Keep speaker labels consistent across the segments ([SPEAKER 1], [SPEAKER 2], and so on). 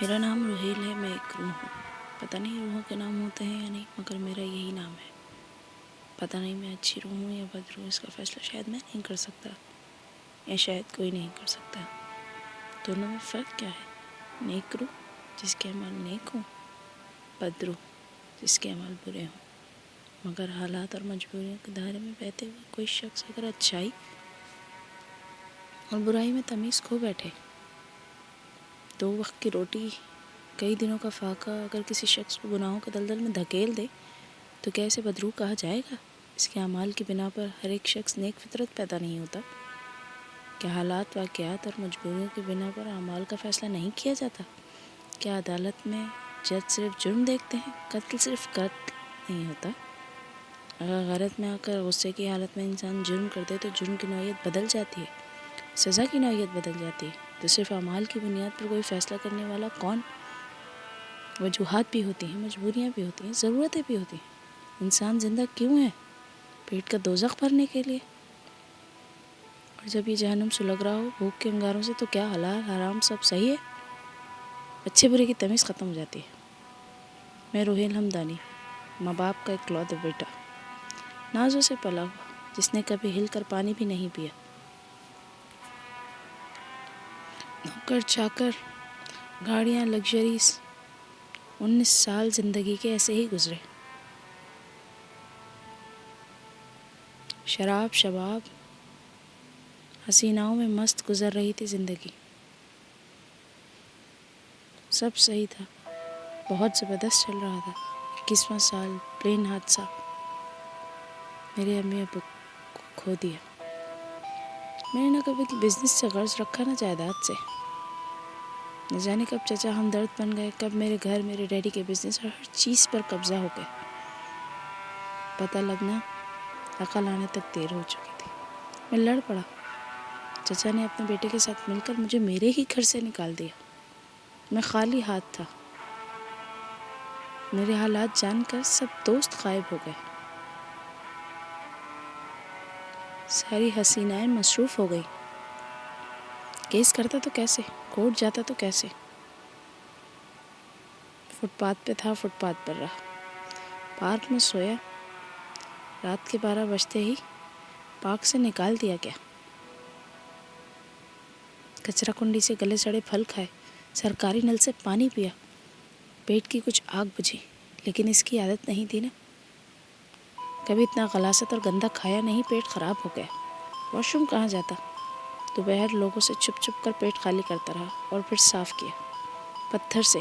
[SPEAKER 1] میرا نام روہیل ہے، میں ایک روح ہوں۔ پتہ نہیں روحوں کے نام ہوتے ہیں یا نہیں، مگر میرا یہی نام ہے۔ پتہ نہیں میں اچھی روح ہوں یا بد روح، اس کا فیصلہ شاید میں نہیں کر سکتا، یا شاید کوئی نہیں کر سکتا۔ دونوں میں فرق کیا ہے؟ نیک روح جس کے عمل نیک ہوں، بد روح جس کے عمل برے ہوں۔ مگر حالات اور مجبوریوں کے دائرے میں بہتے ہوئے کوئی شخص اگر اچھائی اور برائی میں تمیز کھو بیٹھے، دو وقت کی روٹی، کئی دنوں کا فاقہ اگر کسی شخص کو گناہوں کے دلدل میں دھکیل دے، تو کیا اسے بدروح کہا جائے گا؟ اس کے اعمال کی بنا پر ہر ایک شخص نیک فطرت پیدا نہیں ہوتا؟ کیا حالات، واقعات اور مجبوریوں کی بنا پر اعمال کا فیصلہ نہیں کیا جاتا؟ کیا عدالت میں جج صرف جرم دیکھتے ہیں؟ قتل صرف قتل نہیں ہوتا۔ اگر غیرت میں آ کر غصے کی حالت میں انسان جرم کر دے تو جرم کی نوعیت بدل جاتی ہے، سزا کی نوعیت بدل جاتی ہے۔ تو صرف اعمال کی بنیاد پر کوئی فیصلہ کرنے والا کون؟ وجوہات بھی ہوتی ہیں، مجبوریاں بھی ہوتی ہیں، ضرورتیں بھی ہوتی ہیں۔ انسان زندہ کیوں ہے؟ پیٹ کا دوزخ بھرنے کے لیے؟ اور جب یہ جہنم سلگ رہا ہو بھوک کے انگاروں سے، تو کیا حلال حرام سب صحیح ہے؟ اچھے برے کی تمیز ختم ہو جاتی ہے۔ میں روہیل ہمدانی، ماں باپ کا اکلوتا بیٹا، نازوں سے پلا ہوا، جس نے کبھی ہل کر پانی بھی نہیں پیا۔ نوکر چاکر، گاڑیاں، لگژریز، 19 سال زندگی کے ایسے ہی گزرے۔ شراب، شباب، حسیناؤں میں مست گزر رہی تھی زندگی۔ سب صحیح تھا، بہت زبردست چل رہا تھا۔ 21واں سال، پلین حادثہ، میرے امی ابو کو کھو دیا۔ میں نے نہ کبھی بزنس سے غرض رکھا، نہ جائیداد سے۔ نہ جانے کب چچا ہمدرد بن گئے، کب میرے گھر، میرے ڈیڈی کے بزنس اور ہر چیز پر قبضہ ہو گیا۔ پتہ لگنا، عقل آنے تک دیر ہو چکی تھی۔ میں لڑ پڑا۔ چچا نے اپنے بیٹے کے ساتھ مل کر مجھے میرے ہی گھر سے نکال دیا۔ میں خالی ہاتھ تھا۔ میرے حالات جان کر سب دوست غائب ہو گئے۔ ساری حسینائیں مصروف ہو گئی۔ کیس کرتا تو کیسے؟ کورٹ جاتا تو کیسے؟ فٹ پاتھ پہ تھا، فٹ پاتھ پر رہا۔ پارک میں سویا۔ رات کے 12 بجتے ہی پارک سے نکال دیا گیا۔ کچرا کنڈی سے گلے سڑے پھل کھائے، سرکاری نل سے پانی پیا، پیٹ کی کچھ آگ بجھی، لیکن اس کی عادت نہیں تھی نا۔ کبھی اتنا غلاظت اور گندا کھایا نہیں، پیٹ خراب ہو گیا۔ واش روم کہاں جاتا؟ دوپہر لوگوں سے چھپ چھپ کر پیٹ خالی کرتا رہا اور پھر صاف کیا، پتھر سے۔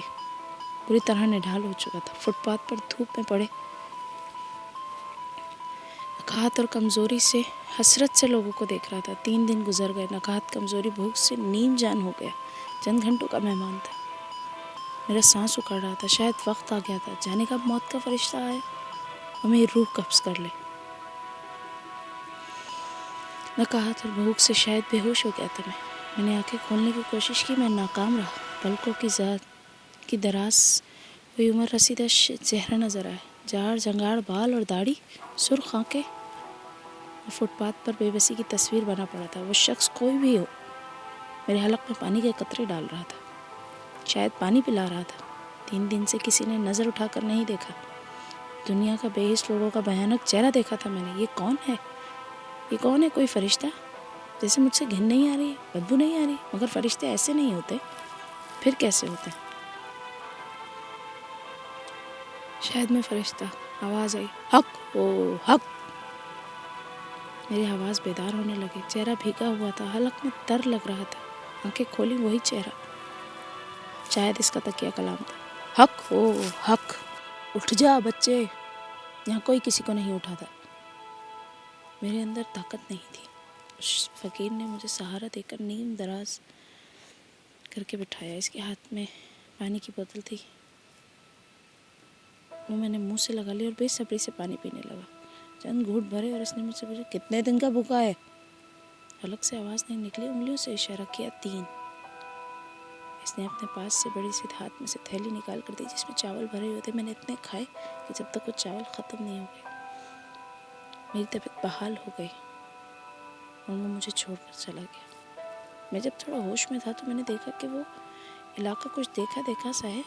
[SPEAKER 1] پوری طرح نڈھال ہو چکا تھا۔ فٹ پاتھ پر دھوپ میں پڑے نقاہت اور کمزوری سے، حسرت سے لوگوں کو دیکھ رہا تھا۔ 3 دن گزر گئے، نقاہت، کمزوری، بھوک سے نیم جان ہو گیا۔ چند گھنٹوں کا مہمان تھا۔ میرا سانس اکھڑ رہا تھا، شاید وقت آ گیا تھا، جانے کب موت کا فرشتہ آیا اور میری روح قبض کر لے۔ نقاہت اور بھوک سے شاید بے ہوش ہو گیا تھا میں نے آنکھیں کھولنے کی کوشش کی، میں ناکام رہا۔ پلکوں کی ذات کی دراز کوئی عمر رسیدہ چہرہ نظر آیا، جاڑ جنگاڑ بال اور داڑھی، سرخ آنکھیں، اور فٹ پاتھ پر بے بسی کی تصویر بنا پڑا تھا۔ وہ شخص کوئی بھی ہو، میرے حلق میں پانی کے قطرے ڈال رہا تھا، شاید پانی پلا رہا تھا۔ 3 دن سے کسی نے نظر اٹھا کر نہیں دیکھا۔ دنیا کا بے حس لوگوں کا بھیانک چہرہ دیکھا تھا میں نے۔ یہ کون ہے؟ یہ کون ہے؟ کوئی فرشتہ؟ جیسے مجھ سے گھن نہیں آ رہی ہے، بدبو نہیں آ رہی، مگر فرشتے ایسے نہیں ہوتے، پھر کیسے ہوتے؟ شاید میں فرشتہ۔ آواز آئی، حق او حق۔ میری آواز بیدار ہونے لگی۔ چہرہ بھیگا ہوا تھا، حلق میں تر لگ رہا تھا۔ آنکھیں کھولی، وہی چہرہ، شاید اس کا تکیہ کلام تھا۔ حق او حق، اٹھ جا بچے، یہاں کوئی کسی کو نہیں اٹھاتا۔ میرے اندر طاقت نہیں تھی۔ اس فقیر نے مجھے سہارا دے کر نیم دراز کر کے بٹھایا۔ اس کے ہاتھ میں پانی کی بوتل تھی، وہ میں نے منہ سے لگا لی اور بے صبری سے پانی پینے لگا۔ چند گھونٹ بھرے اور اس نے مجھ سے پوچھا، کتنے دن کا بھوکا ہے؟ حلق سے آواز نہیں نکلی، انگلیوں سے اشارہ کیا، 3۔ اس نے اپنے پاس سے بڑی سی ہاتھ میں سے تھیلی نکال کر دی جس میں چاول بھرے ہوئے تھے۔ میں نے اتنے کھائے کہ جب تک وہ چاول ختم نہیں ہو گئے میری طبیعت بحال ہو گئی اور وہ مجھے چھوڑ کر چلا گیا۔ میں جب تھوڑا ہوش میں تھا تو میں نے دیکھا کہ وہ علاقہ کچھ دیکھا دیکھا سا ہے.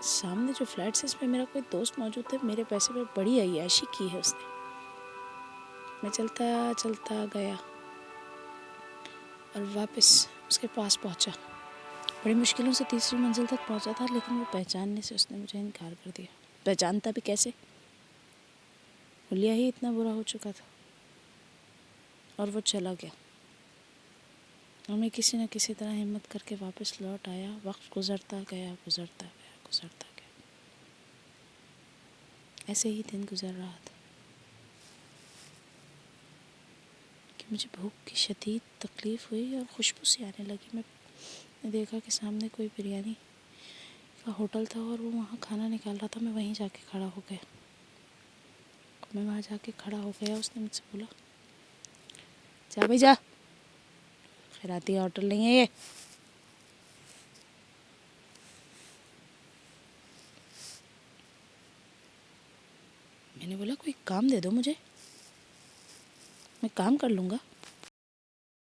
[SPEAKER 1] سامنے جو فلیٹس ہے اس میں میرا کوئی دوست موجود ہے. میرے پیسے پر بڑی عیاشی کی ہے اس نے. میں چلتا چلتا گیا اور واپس اس کے پاس پہنچا. بڑی مشکلوں سے تیسری منزل تک پہنچا تھا، لیکن وہ پہچاننے سے اس نے مجھے انکار کر دیا. پہچانتا بھی کیسے؟ حلیہ ہی اتنا برا ہو چکا تھا. اور وہ چلا گیا اور میں کسی نہ کسی طرح ہمت کر کے واپس لوٹ آیا. وقت گزرتا گیا گزرتا گیا گزرتا گیا. ایسے ہی دن گزر رہا تھا کہ مجھے بھوک کی شدید تکلیف ہوئی اور خوشبو سی آنے لگی. میں نے دیکھا کہ سامنے کوئی بریانی کا ہوٹل تھا اور وہ وہاں کھانا نکال رہا تھا. میں وہیں جا کے کھڑا ہو گیا. میں وہاں جا کے کھڑا ہو گیا. اس نے مجھ سے بولا جا بھائی جا، خیراتی ہوٹل نہیں ہے یہ. میں نے بولا کوئی کام دے دو مجھے، میں کام کر لوں گا.